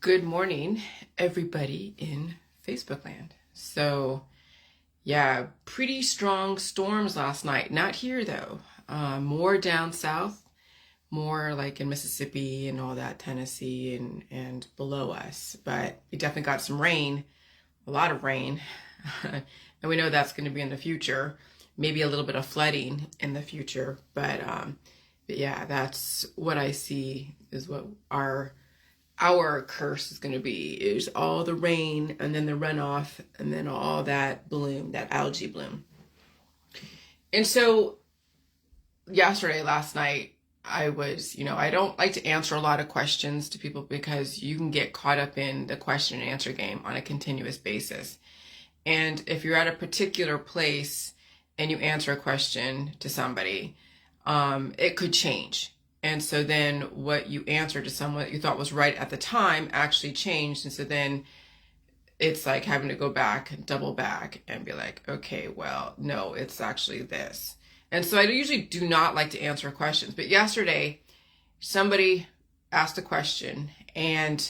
Good morning, everybody in Facebook land. So, yeah, pretty strong storms last night. Not here, though. More down south, more like in Mississippi and all that, Tennessee and below us. But we definitely got some rain, a lot of rain. And we know that's going to be in the future. Maybe a little bit of flooding in the future. But yeah, that's what I see is what our curse is going to be, is all the rain and then the runoff and then all that bloom, that algae bloom. And so last night, I was, I don't like to answer a lot of questions to people because you can get caught up in the question and answer game on a continuous basis. And if you're at a particular place and you answer a question to somebody, it could change. And so then what you answered to someone that you thought was right at the time actually changed. And so then it's like having to go back and double back and be like, okay, well, no, it's actually this. And so I usually do not like to answer questions. But yesterday, somebody asked a question and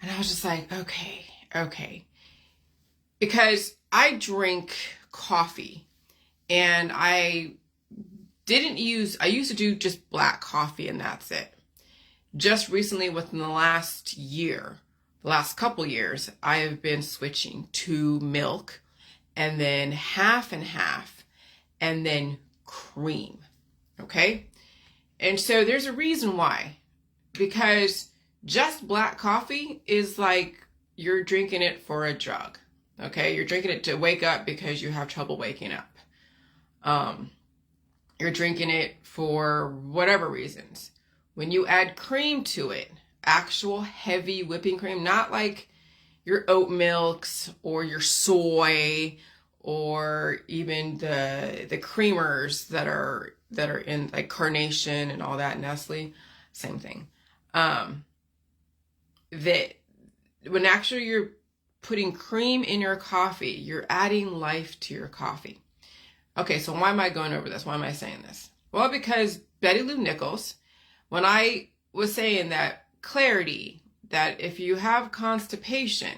I was just like, okay. Because I drink coffee and I used to do just black coffee and that's it. Just recently, within the last couple years, I have been switching to milk and then half and half and then cream. Okay? And so there's a reason why. Because just black coffee is like you're drinking it for a drug. Okay? You're drinking it to wake up because you have trouble waking up. You're drinking it for whatever reasons. When you add cream to it, actual heavy whipping cream, not like your oat milks or your soy or even the creamers that are in like Carnation and all that, Nestle, same thing. That when actually you're putting cream in your coffee, you're adding life to your coffee. Okay, so why am I going over this? Why am I saying this? Well, because Betty Lou Nichols, when I was saying that clarity, that if you have constipation,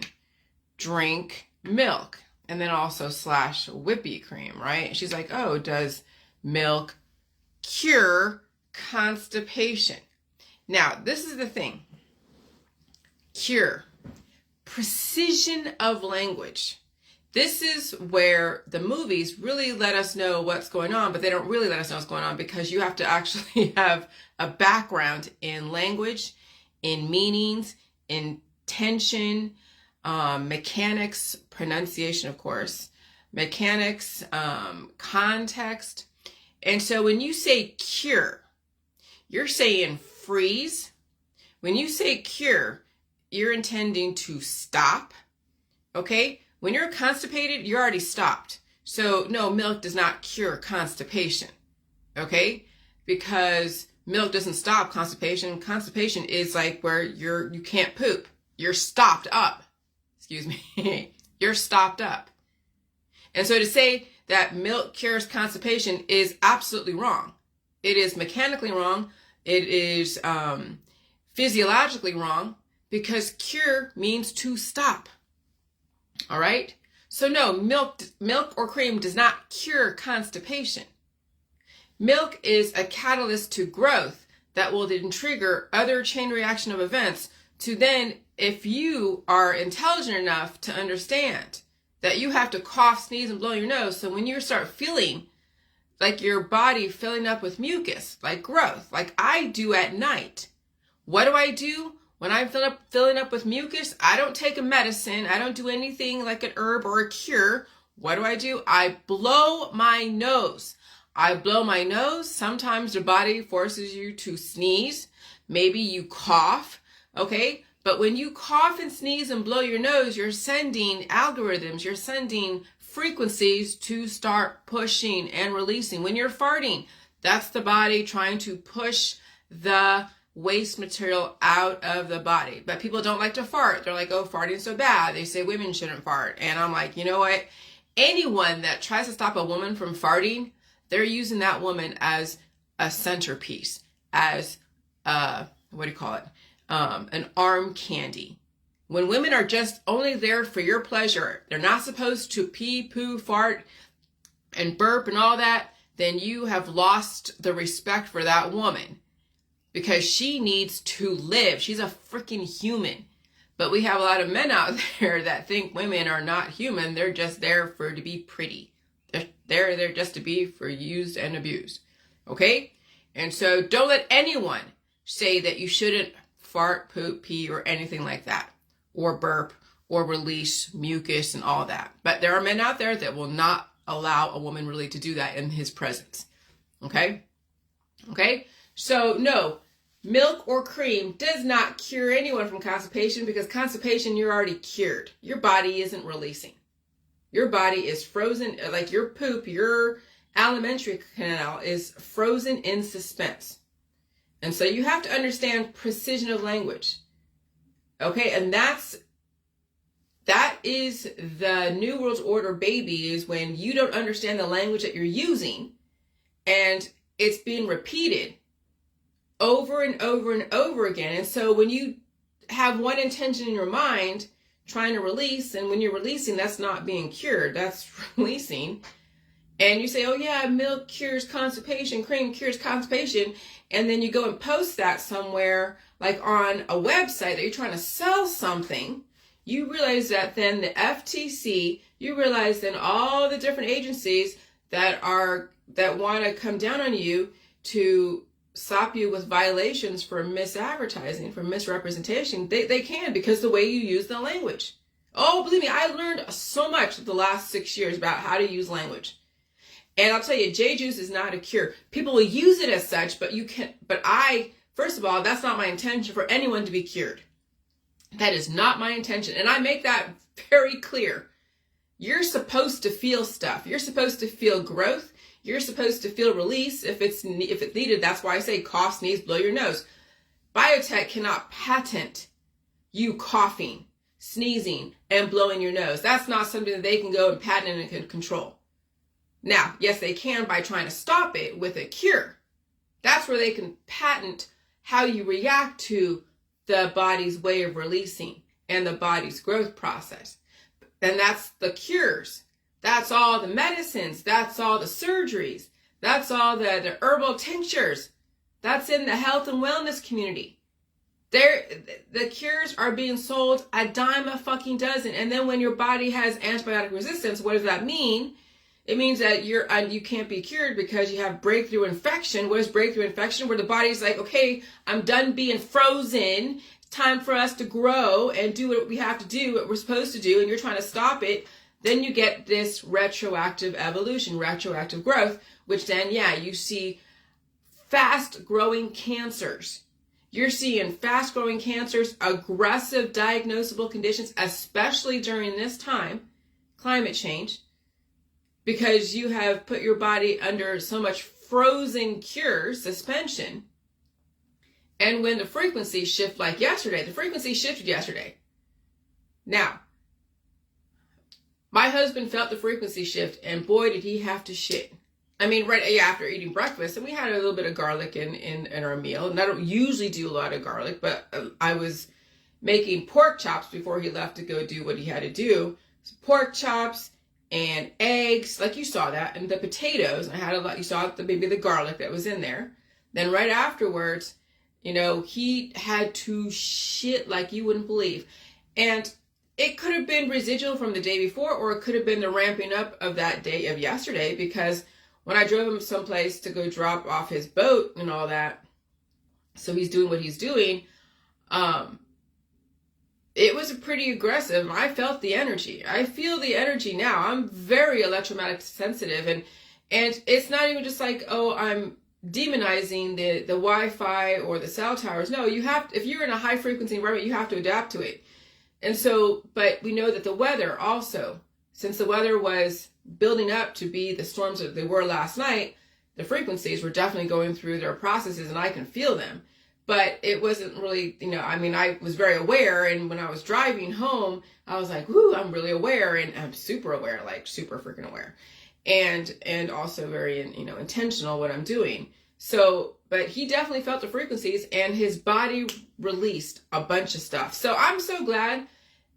drink milk, and then also / whippy cream, right? She's like, oh, does milk cure constipation? Now, this is the thing. Cure. Precision of language. This is where the movies really let us know what's going on, but they don't really let us know what's going on because you have to actually have a background in language, in meanings, in tension, mechanics, pronunciation, of course, mechanics, context. And so when you say cure, you're saying freeze. When you say cure, you're intending to stop, okay? When you're constipated, you're already stopped. So no, milk does not cure constipation, okay? Because milk doesn't stop constipation. Constipation is like where you can't poop. You're stopped up. Excuse me. You're stopped up. And so to say that milk cures constipation is absolutely wrong. It is mechanically wrong. It is physiologically wrong because cure means to stop. All right. So no, milk or cream does not cure constipation. Milk is a catalyst to growth that will then trigger other chain reaction of events to then, if you are intelligent enough to understand that you have to cough, sneeze, and blow your nose. So when you start feeling like your body filling up with mucus, like growth, like I do at night, what do? When I'm filling up with mucus, I don't take a medicine. I don't do anything like an herb or a cure. What do? I blow my nose. Sometimes the body forces you to sneeze. Maybe you cough, okay? But when you cough and sneeze and blow your nose, you're sending algorithms, you're sending frequencies to start pushing and releasing. When you're farting, that's the body trying to push the waste material out of the body. But people don't like to fart. They're like, oh, farting's so bad. They say women shouldn't fart. And I'm like, you know what? Anyone that tries to stop a woman from farting, they're using that woman as a centerpiece, as what do you call it? an arm candy. When women are just only there for your pleasure, they're not supposed to pee, poo, fart, and burp and all that, then you have lost the respect for that woman because she needs to live. She's a freaking human. But we have a lot of men out there that think women are not human. They're just there to be pretty. They're there just to be for used and abused. Okay? And so don't let anyone say that you shouldn't fart, poop, pee, or anything like that, or burp, or release mucus and all that. But there are men out there that will not allow a woman really to do that in his presence. Okay? Okay? So no, milk or cream does not cure anyone from constipation, because constipation, you're already cured. Your body isn't releasing. Your body is frozen, like your poop, your alimentary canal is frozen in suspense. And so you have to understand precision of language. Okay, and that is the New World Order, baby, is when you don't understand the language that you're using and it's being repeated over and over and over again. And so when you have one intention in your mind, trying to release, and when you're releasing, that's not being cured, that's releasing. And you say, oh yeah, milk cures constipation, cream cures constipation, and then you go and post that somewhere, like on a website that you're trying to sell something, you realize that then the FTC, you realize then all the different agencies that want to come down on you to slap you with violations for misadvertising, for misrepresentation, they can, because the way you use the language. Oh, believe me, I learned so much the last 6 years about how to use language. And I'll tell you, J-juice is not a cure. People will use it as such, but first of all, that's not my intention for anyone to be cured. That is not my intention. And I make that very clear. You're supposed to feel stuff. You're supposed to feel growth. You're supposed to feel release if it's needed. That's why I say cough, sneeze, blow your nose. Biotech cannot patent you coughing, sneezing, and blowing your nose. That's not something that they can go and patent and can control. Now, yes, they can by trying to stop it with a cure. That's where they can patent how you react to the body's way of releasing and the body's growth process. And that's the cures. That's all the medicines. That's all the surgeries. That's all the herbal tinctures. That's in the health and wellness community. The cures are being sold a dime a fucking dozen. And then when your body has antibiotic resistance, what does that mean? It means that you can't be cured because you have breakthrough infection. What is breakthrough infection? Where the body's like, okay, I'm done being frozen. It's time for us to grow and do what we have to do, what we're supposed to do, and you're trying to stop it. Then you get this retroactive evolution, retroactive growth, which then, you see fast-growing cancers. You're seeing fast-growing cancers, aggressive diagnosable conditions, especially during this time, climate change, because you have put your body under so much frozen cure suspension. And when the frequency shift, like yesterday, the frequency shifted yesterday. Now, my husband felt the frequency shift, and boy, did he have to shit. I mean, right after eating breakfast, and we had a little bit of garlic in our meal. And I don't usually do a lot of garlic, but I was making pork chops before he left to go do what he had to do. So pork chops and eggs, like you saw that, and the potatoes. I had a lot. You saw maybe the garlic that was in there. Then right afterwards, he had to shit like you wouldn't believe, and it could have been residual from the day before, or it could have been the ramping up of that day of yesterday, because when I drove him someplace to go drop off his boat and all that, so he's doing what he's doing, it was pretty aggressive. I felt the energy. I feel the energy now. I'm very electromagnetic sensitive, and it's not even just like, oh, I'm demonizing the Wi-Fi or the cell towers. No, you have, if you're in a high frequency environment, you have to adapt to it. And so, but we know that the weather also, since the weather was building up to be the storms that they were last night, the frequencies were definitely going through their processes, and I can feel them. But it wasn't really, I was very aware, and when I was driving home, I was like, whoo, I'm really aware, and I'm super aware, like super freaking aware. And also very, intentional what I'm doing. So, but he definitely felt the frequencies and his body released a bunch of stuff. So I'm so glad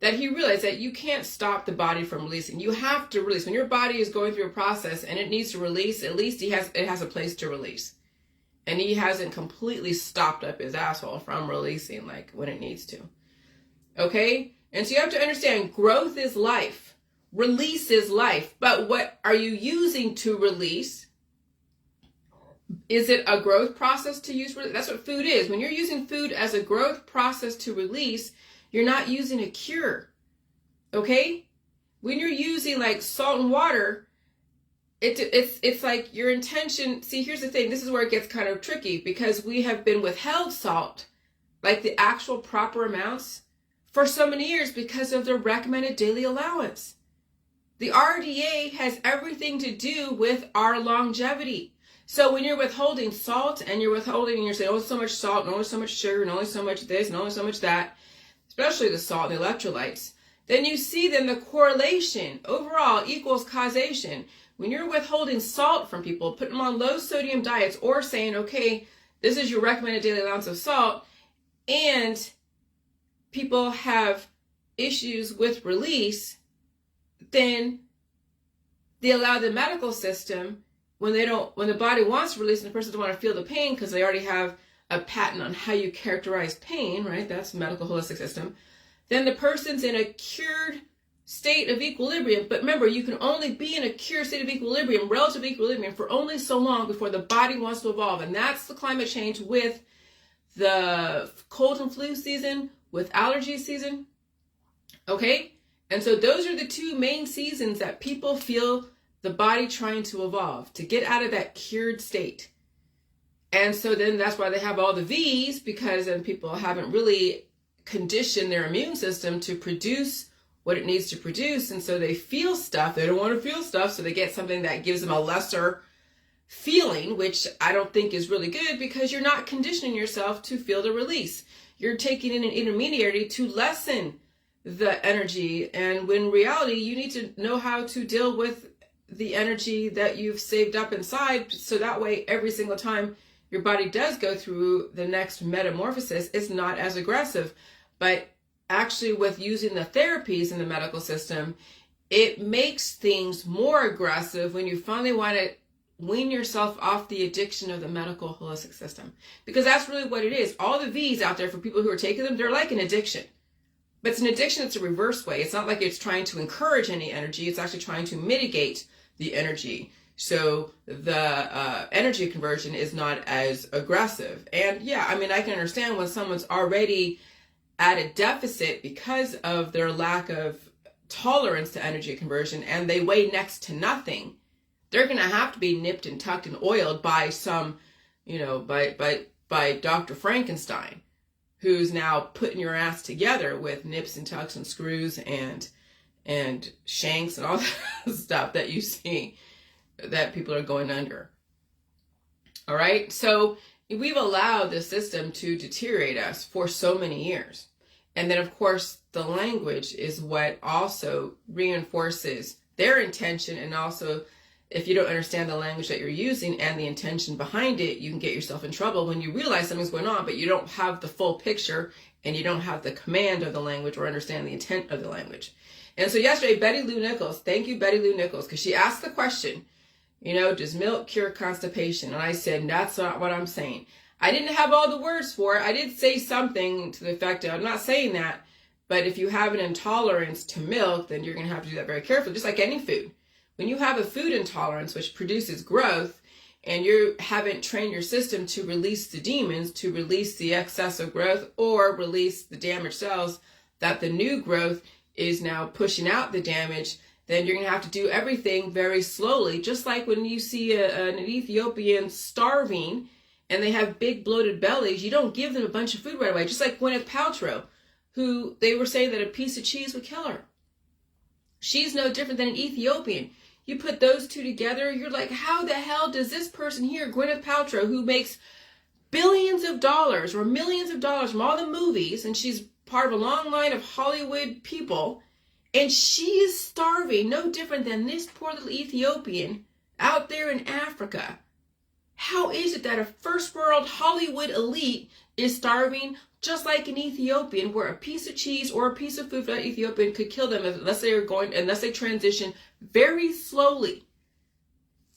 that he realized that you can't stop the body from releasing. You have to release. When your body is going through a process and it needs to release, at least it has a place to release. And he hasn't completely stopped up his asshole from releasing like when it needs to. Okay? And so you have to understand, growth is life. Release is life. But what are you using to release? Is it a growth process to use? That's what food is. When you're using food as a growth process to release, you're not using a cure. Okay? When you're using like salt and water, it's like your intention. See, here's the thing. This is where it gets kind of tricky because we have been withheld salt, like the actual proper amounts, for so many years because of the recommended daily allowance. The RDA has everything to do with our longevity. So when you're withholding salt and you're saying, oh, so much salt and only so much sugar and only so much this and only so much that, especially the salt and the electrolytes, then you see then the correlation overall equals causation. When you're withholding salt from people, putting them on low sodium diets or saying, okay, this is your recommended daily allowance of salt, and people have issues with release, then they allow the medical system, when the body wants to release and the person doesn't want to feel the pain because they already have a patent on how you characterize pain, right? That's medical holistic system. Then the person's in a cured state of equilibrium. But remember, you can only be in a cured state of equilibrium, relative equilibrium, for only so long before the body wants to evolve. And that's the climate change with the cold and flu season, with allergy season. Okay? And so those are the two main seasons that people feel the body trying to evolve, to get out of that cured state. And so then that's why they have all the V's, because then people haven't really conditioned their immune system to produce what it needs to produce. And so they feel stuff. They don't want to feel stuff. So they get something that gives them a lesser feeling, which I don't think is really good because you're not conditioning yourself to feel the release. You're taking in an intermediary to lessen the energy. And when in reality, you need to know how to deal with the energy that you've saved up inside. So that way, every single time your body does go through the next metamorphosis, it's not as aggressive. But actually, with using the therapies in the medical system, it makes things more aggressive when you finally want to wean yourself off the addiction of the medical holistic system. Because that's really what it is. All the V's out there for people who are taking them, they're like an addiction. But it's an addiction that's a reverse way. It's not like it's trying to encourage any energy. It's actually trying to mitigate the energy. So the energy conversion is not as aggressive. And yeah, I mean, I can understand when someone's already at a deficit because of their lack of tolerance to energy conversion and they weigh next to nothing, they're going to have to be nipped and tucked and oiled by some, by Dr. Frankenstein, who's now putting your ass together with nips and tucks and screws and shanks and all that stuff that you see that people are going under. All right. So we've allowed the system to deteriorate us for so many years. And then, of course, the language is what also reinforces their intention. And also, if you don't understand the language that you're using and the intention behind it, you can get yourself in trouble when you realize something's going on, but you don't have the full picture and you don't have the command of the language or understand the intent of the language. And so yesterday, Betty Lou Nichols, thank you, Betty Lou Nichols, because she asked the question, does milk cure constipation? And I said, that's not what I'm saying. I didn't have all the words for it. I did say something to the effect of, I'm not saying that, but if you have an intolerance to milk, then you're going to have to do that very carefully, just like any food. When you have a food intolerance, which produces growth, and you haven't trained your system to release the demons, to release the excess of growth, or release the damaged cells, that the new growth is now pushing out the damage, then you're going to have to do everything very slowly. Just like when you see an Ethiopian starving and they have big bloated bellies, you don't give them a bunch of food right away. Just like Gwyneth Paltrow, who they were saying that a piece of cheese would kill her. She's no different than an Ethiopian. You put those two together, you're like, how the hell does this person here, Gwyneth Paltrow, who makes billions of dollars or millions of dollars from all the movies, and she's part of a long line of Hollywood people, and she is starving, no different than this poor little Ethiopian out there in Africa. How is it that a first world Hollywood elite is starving just like an Ethiopian, where a piece of cheese or a piece of food for that Ethiopian could kill them unless they transition very slowly?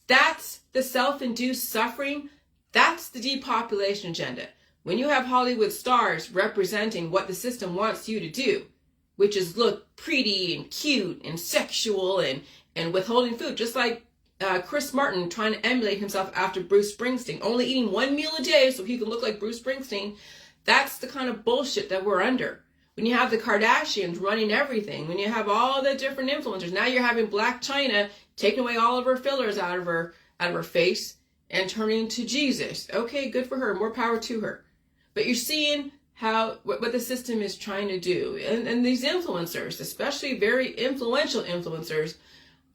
That's the self-induced suffering. That's the depopulation agenda. When you have Hollywood stars representing what the system wants you to do, which is look pretty and cute and sexual and withholding food, just like Chris Martin trying to emulate himself after Bruce Springsteen, only eating one meal a day so he can look like Bruce Springsteen. That's the kind of bullshit that we're under. When you have the Kardashians running everything, when you have all the different influencers, now you're having Black China taking away all of her fillers out of her face and turning to Jesus. Okay, good for her. More power to her. But you're seeing what the system is trying to do. And these influencers, especially very influential influencers,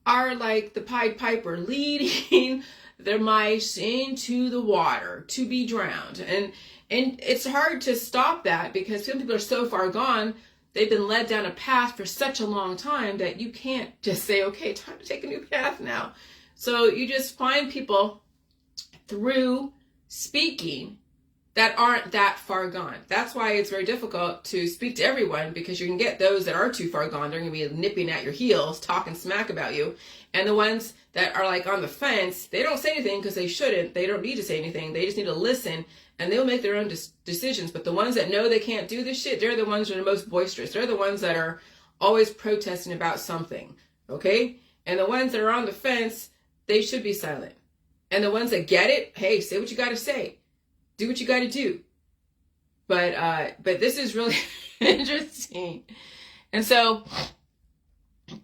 are like the Pied Piper, leading their mice into the water to be drowned. And it's hard to stop that because some people are so far gone, they've been led down a path for such a long time that you can't just say, okay, time to take a new path now. So you just find people through speaking that aren't that far gone. That's why it's very difficult to speak to everyone, because you can get those that are too far gone. They're going to be nipping at your heels, talking smack about you. And the ones that are like on the fence, they don't say anything because they shouldn't. They don't need to say anything. They just need to listen, and they'll make their own decisions. But the ones that know they can't do this shit, they're the ones that are the most boisterous. They're the ones that are always protesting about something, okay? And the ones that are on the fence, they should be silent. And the ones that get it, hey, say what you got to say. Do what you got to do. But this is really interesting. And so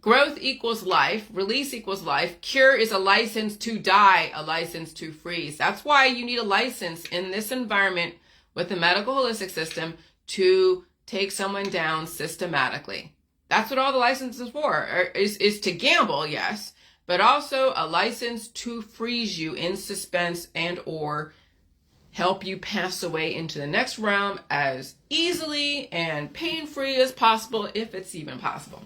growth equals life, release equals life, cure is a license to die, a license to freeze. That's why you need a license in this environment with the medical holistic system to take someone down systematically. That's what all the licenses for, is to gamble, yes, but also a license to freeze you in suspense and or help you pass away into the next realm as easily and pain-free as possible, if it's even possible.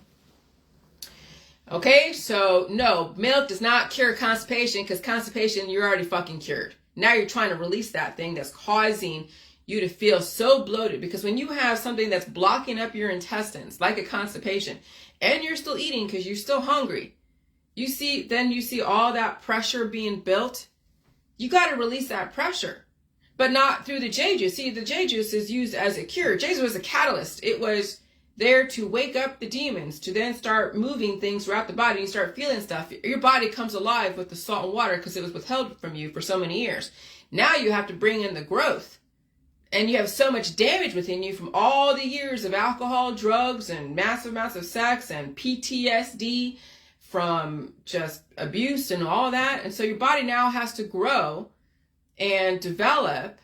Okay, so no, milk does not cure constipation, because constipation, you're already fucking cured. Now you're trying to release that thing that's causing you to feel so bloated, because when you have something that's blocking up your intestines, like a constipation, and you're still eating because you're still hungry, you see all that pressure being built. You got to release that pressure. But not through the J juice. See, the J juice is used as a cure. J juice was a catalyst. It was there to wake up the demons, to then start moving things throughout the body. You start feeling stuff. Your body comes alive with the salt and water because it was withheld from you for so many years. Now you have to bring in the growth. And you have so much damage within you from all the years of alcohol, drugs, and massive amounts of sex and PTSD from just abuse and all that. And so your body now has to grow and develop,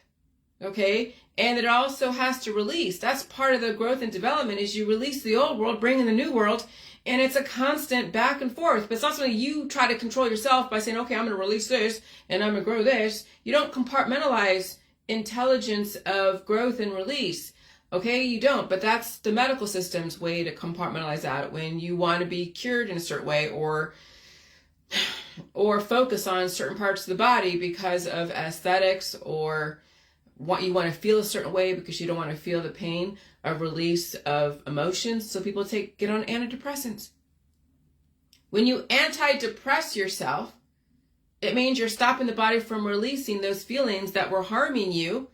okay? And it also has to release. That's part of the growth and development, is you release the old world, bring in the new world, and it's a constant back and forth. But it's not something you try to control yourself by saying, okay, I'm going to release this and I'm going to grow this. You don't compartmentalize intelligence of growth and release, okay? You don't, but that's the medical system's way to compartmentalize that when you want to be cured in a certain way, or focus on certain parts of the body because of aesthetics, or you want to feel a certain way because you don't want to feel the pain of release of emotions. So people get on antidepressants. When you antidepress yourself, it means you're stopping the body from releasing those feelings that were harming you,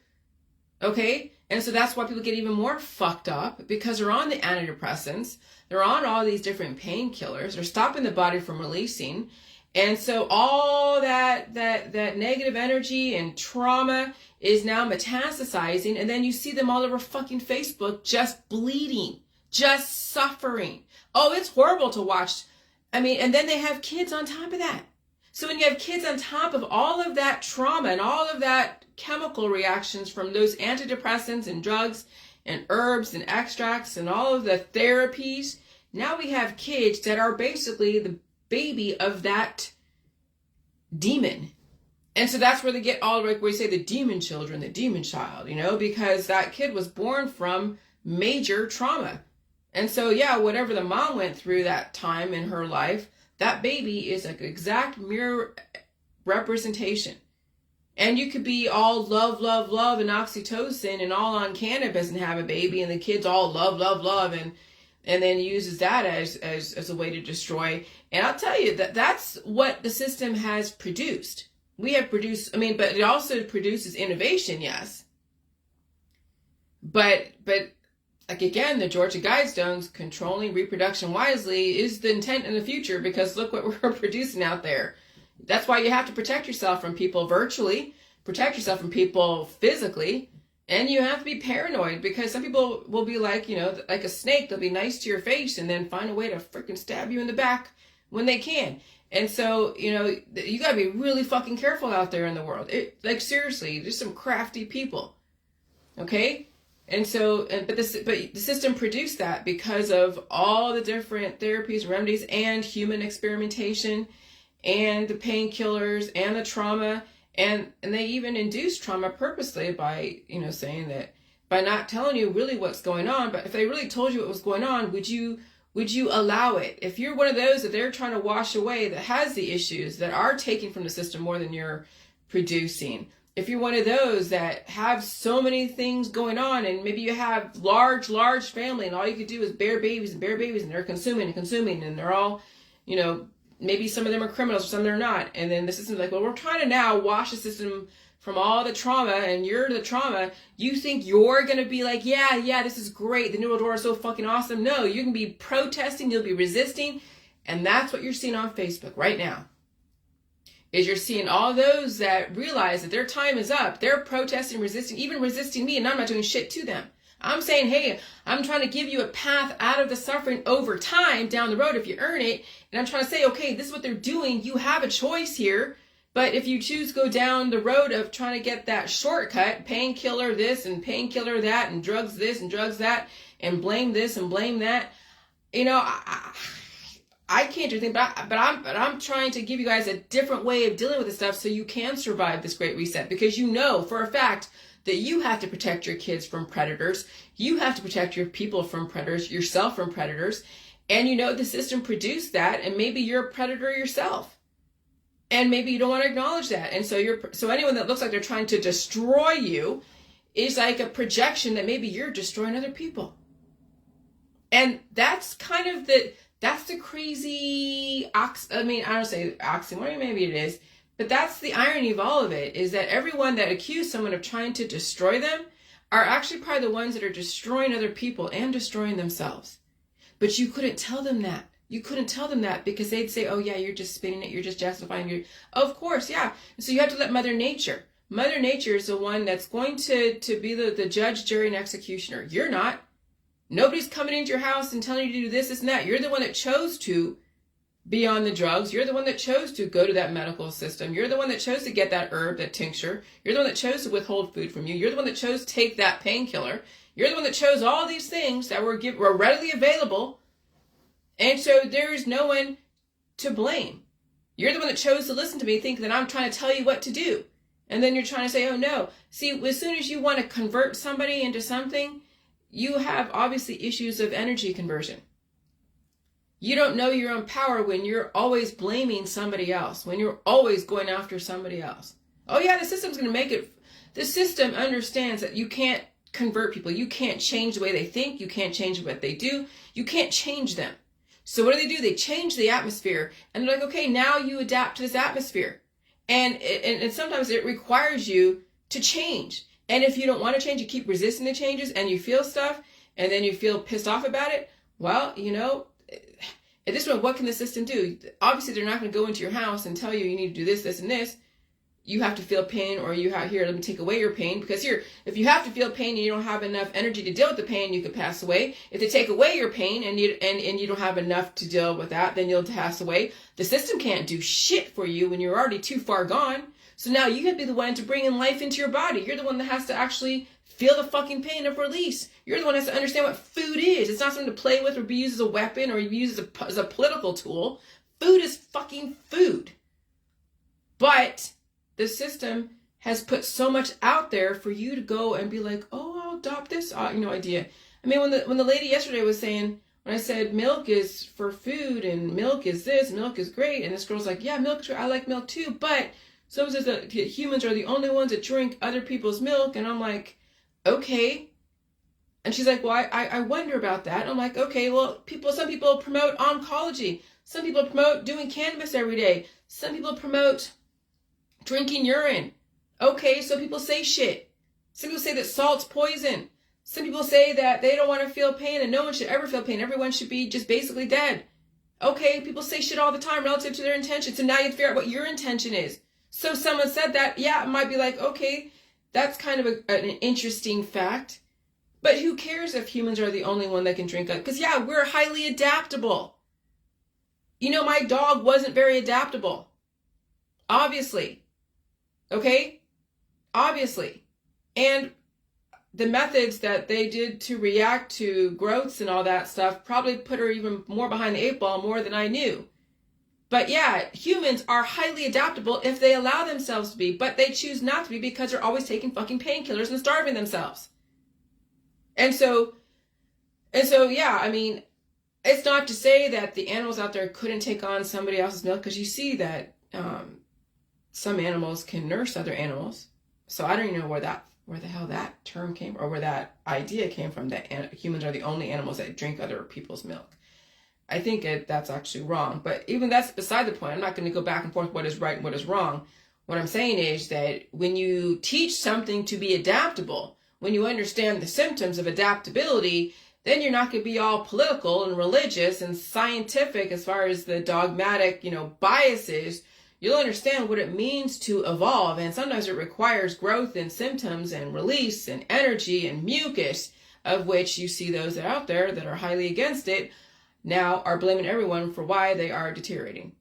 okay? And so that's why people get even more fucked up, because they're on the antidepressants. They're on all these different painkillers. They're stopping the body from releasing. And so all that negative energy and trauma is now metastasizing. And then you see them all over fucking Facebook just bleeding, just suffering. Oh, it's horrible to watch. I mean, and then they have kids on top of that. So when you have kids on top of all of that trauma and all of that chemical reactions from those antidepressants and drugs and herbs and extracts and all of the therapies, now we have kids that are basically the baby of that demon. And so that's where they get all, like, where you say the demon children, the demon child, because that kid was born from major trauma. And so, yeah, whatever the mom went through that time in her life, that baby is an exact mirror representation And you could be all love, love, love and oxytocin and all on cannabis and have a baby, and the kids all love, love, love, and then uses that as a way to destroy. And I'll tell you that's what the system has produced. We have produced, but it also produces innovation, yes. But like again, the Georgia Guidestones, controlling reproduction wisely is the intent in the future, because look what we're producing out there. That's why you have to protect yourself from people virtually, protect yourself from people physically, and you have to be paranoid, because some people will be like, like a snake, they'll be nice to your face and then find a way to freaking stab you in the back when they can. And so, you gotta be really fucking careful out there in the world. Like seriously, there's some crafty people. Okay? And so, but the system produced that because of all the different therapies, remedies, and human experimentation, and the painkillers, and the trauma, and they even induce trauma purposely by, saying that by not telling you really what's going on. But if they really told you what was going on, would you allow it? If you're one of those that they're trying to wash away, that has the issues, that are taking from the system more than you're producing, if you're one of those that have so many things going on, and maybe you have large family, and all you could do is bear babies, and they're consuming, and they're all, maybe some of them are criminals, some they're not. And then the system's like, well, we're trying to now wash the system from all the trauma, and you're the trauma. You think you're going to be like, yeah, this is great. The New World Order is so fucking awesome. No, you can be protesting, you'll be resisting. And that's what you're seeing on Facebook right now. Is you're seeing all those that realize that their time is up. They're protesting, resisting, even resisting me, and I'm not doing shit to them. I'm saying, hey, I'm trying to give you a path out of the suffering over time down the road if you earn it. And I'm trying to say, okay, this is what they're doing. You have a choice here. But if you choose to go down the road of trying to get that shortcut, painkiller this and painkiller that and drugs this and drugs that and blame this and blame that, I can't do anything, but I'm trying to give you guys a different way of dealing with this stuff so you can survive this great reset, because for a fact that you have to protect your kids from predators. You have to protect your people from predators, yourself from predators. And the system produced that, and maybe you're a predator yourself. And maybe you don't want to acknowledge that. And so anyone that looks like they're trying to destroy you is like a projection that maybe you're destroying other people. And that's kind of that's the crazy, I don't say oxymoron, maybe it is, but that's the irony of all of it, is that everyone that accused someone of trying to destroy them are actually probably the ones that are destroying other people and destroying themselves. But you couldn't tell them that. You couldn't tell them that, because they'd say, oh yeah, you're just spinning it, you're just justifying it. Of course, yeah. So you have to let Mother Nature is the one that's going to be the judge, jury, and executioner. You're not. Nobody's coming into your house and telling you to do this and that. You're the one that chose to be on the drugs. You're the one that chose to go to that medical system. You're the one that chose to get that herb, that tincture. You're the one that chose to withhold food from you. You're the one that chose to take that painkiller. You're the one that chose all these things that were readily available. And so there is no one to blame. You're the one that chose to listen to me, thinking that I'm trying to tell you what to do. And then you're trying to say, oh no. See, as soon as you want to convert somebody into something, you have obviously issues of energy conversion. You don't know your own power when you're always blaming somebody else, when you're always going after somebody else. Oh yeah, the system's going to make it. The system understands that you can't convert people. You can't change the way they think. You can't change what they do. You can't change them. So what do? They change the atmosphere, and they're like, okay, now you adapt to this atmosphere. And sometimes it requires you to change. And if you don't want to change, you keep resisting the changes, and you feel stuff, and then you feel pissed off about it. Well, at this point, what can the system do? Obviously, they're not going to go into your house and tell you you need to do this, this, and this. You have to feel pain, or let me take away your pain. Because if you have to feel pain and you don't have enough energy to deal with the pain, you could pass away. If they take away your pain and you don't have enough to deal with that, then you'll pass away. The system can't do shit for you when you're already too far gone. So now you have to be the one to bring in life into your body. You're the one that has to actually feel the fucking pain of release. You're the one that has to understand what food is. It's not something to play with or be used as a weapon or be used as a political tool. Food is fucking food. But the system has put so much out there for you to go and be like, oh, I'll adopt this idea. I mean, when the lady yesterday was saying, when I said milk is for food and milk is this, milk is great, and this girl's like, yeah, milk, I like milk too, but Someone says that humans are the only ones that drink other people's milk. And I'm like, okay. And she's like, well, I wonder about that. And I'm like, okay, well, some people promote oncology. Some people promote doing cannabis every day. Some people promote drinking urine. Okay, so people say shit. Some people say that salt's poison. Some people say that they don't want to feel pain and no one should ever feel pain. Everyone should be just basically dead. Okay, people say shit all the time relative to their intention. So now you have to figure out what your intention is. So someone said that, yeah, it might be like, okay, that's kind of an interesting fact. But who cares if humans are the only one that can drink? Because, yeah, we're highly adaptable. You know, my dog wasn't very adaptable. Obviously. Okay? Obviously. And the methods that they did to react to growths and all that stuff probably put her even more behind the eight ball, more than I knew. But yeah, humans are highly adaptable if they allow themselves to be, but they choose not to be because they're always taking fucking painkillers and starving themselves. And so, yeah, I mean, it's not to say that the animals out there couldn't take on somebody else's milk, because you see that some animals can nurse other animals. So I don't even know where the hell that term came, or where that idea came from, that humans are the only animals that drink other people's milk. I think that's actually wrong. But even that's beside the point. I'm not going to go back and forth what is right and what is wrong. What I'm saying is that when you teach something to be adaptable, when you understand the symptoms of adaptability, then you're not going to be all political and religious and scientific as far as the dogmatic, biases. You'll understand what it means to evolve. And sometimes it requires growth and symptoms and release and energy and mucus, of which you see those that are out there that are highly against it now are blaming everyone for why they are deteriorating.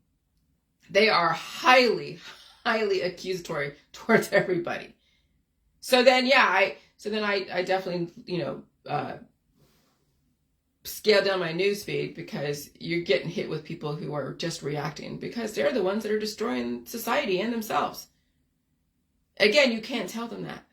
They are highly, highly accusatory towards everybody. So then, yeah, I definitely, scale down my news feed, because you're getting hit with people who are just reacting, because they're the ones that are destroying society and themselves. Again, you can't tell them that,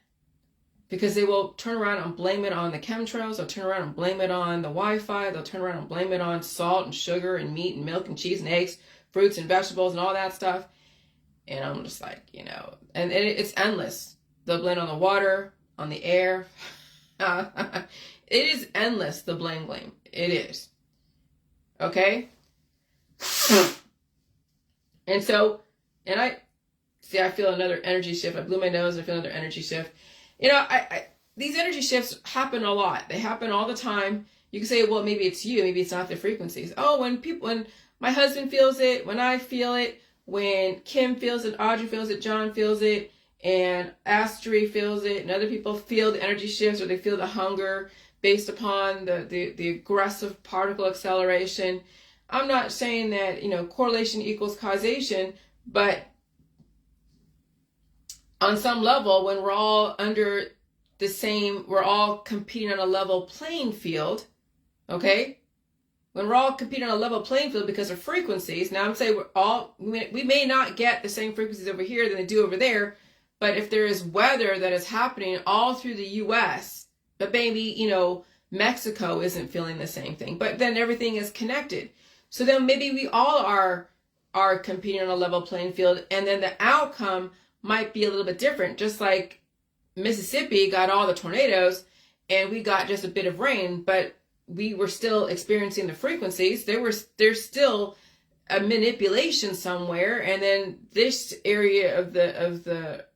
because they will turn around and blame it on the chemtrails. They'll turn around and blame it on the Wi-Fi. They'll turn around and blame it on salt and sugar and meat and milk and cheese and eggs, fruits and vegetables and all that stuff. And I'm just like, and it's endless. They'll blame it on the water, on the air. It is endless, the blame. It is. Okay? And so, I feel another energy shift. I blew my nose. I feel another energy shift. These energy shifts happen a lot. They happen all the time. You can say, well, maybe it's you. Maybe it's not the frequencies. Oh, when my husband feels it, when I feel it, when Kim feels it, Audrey feels it, John feels it, and Astrid feels it, and other people feel the energy shifts, or they feel the hunger based upon the aggressive particle acceleration. I'm not saying that, correlation equals causation, but on some level, when we're all under we're all competing on a level playing field, okay? When we're all competing on a level playing field because of frequencies, now I'm saying we may not get the same frequencies over here than they do over there, but if there is weather that is happening all through the U.S., but maybe, Mexico isn't feeling the same thing, but then everything is connected. So then maybe we all are competing on a level playing field, and then the outcome might be a little bit different. Just like Mississippi got all the tornadoes and we got just a bit of rain, but we were still experiencing the frequencies. There's still a manipulation somewhere, and then this area of the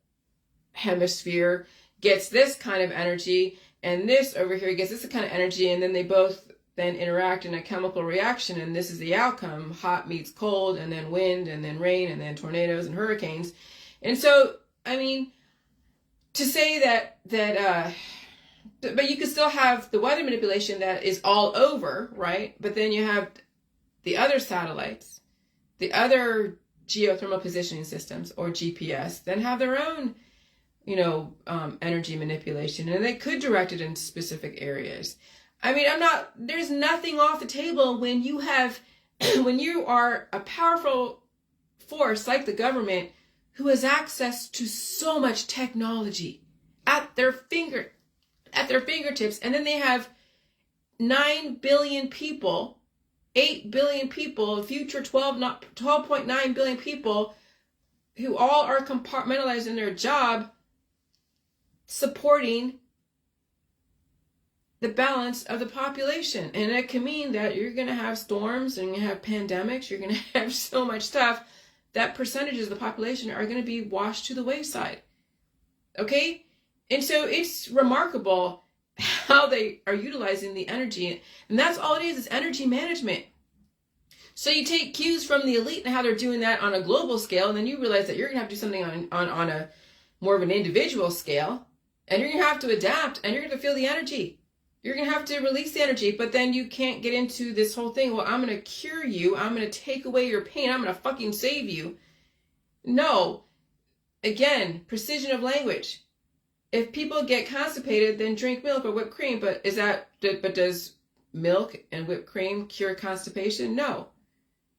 hemisphere gets this kind of energy, and this over here gets this kind of energy, and then they both then interact in a chemical reaction, and this is the outcome. Hot meets cold, and then wind, and then rain, and then tornadoes and hurricanes. And so, I mean, to say that but you can still have the weather manipulation that is all over, right? But then you have the other satellites, the other geothermal positioning systems, or GPS, then have their own, energy manipulation, and they could direct it in specific areas. I mean, there's nothing off the table when you are a powerful force like the government, who has access to so much technology at their fingertips, and then they have 9 billion people, 8 billion people, future 12.9 billion people who all are compartmentalized in their job, supporting the balance of the population. And it can mean that you're going to have storms and you're going to have pandemics. You're going to have so much stuff that percentages of the population are going to be washed to the wayside. Okay? And so it's remarkable how they are utilizing the energy. And that's all it is energy management. So you take cues from the elite and how they're doing that on a global scale, and then you realize that you're going to have to do something on a more of an individual scale, and you're going to have to adapt, and you're going to feel the energy. You're going to have to release the energy, but then you can't get into this whole thing, well, I'm going to cure you, I'm going to take away your pain, I'm going to fucking save you. No. Again, precision of language. If people get constipated, then drink milk or whipped cream, but does milk and whipped cream cure constipation? No.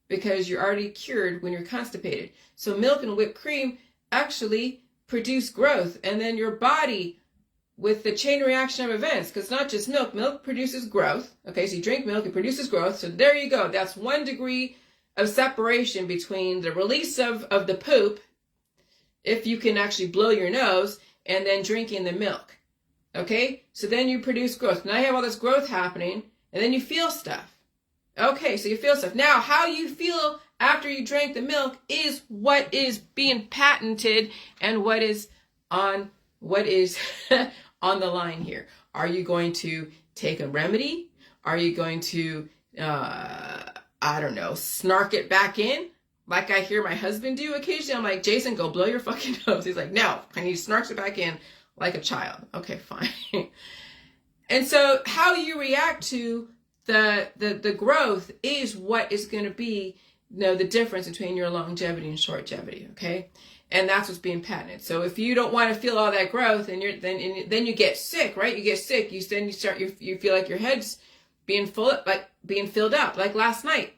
Because you're already cured when you're constipated. So milk and whipped cream actually produce growth, and then your body, with the chain reaction of events, because it's not just milk produces growth. Okay, so you drink milk, it produces growth. So there you go. That's 1 degree of separation between the release of the poop, if you can actually blow your nose, and then drinking the milk. Okay, so then you produce growth. Now you have all this growth happening, and then you feel stuff. Okay, so you feel stuff. Now, how you feel after you drank the milk is what is being patented and what is on on the line here. Are you going to take a remedy? Are you going to, I don't know, snark it back in? Like I hear my husband do occasionally. I'm like, Jason, go blow your fucking nose. He's like, no. And he snarks it back in like a child. Okay, fine. And so how you react to the growth is what is going to be, the difference between your longevity and shortevity, okay? And that's what's being patented. So if you don't want to feel all that growth, and then you get sick, right? You get sick. You feel like your head's being filled up. Like last night,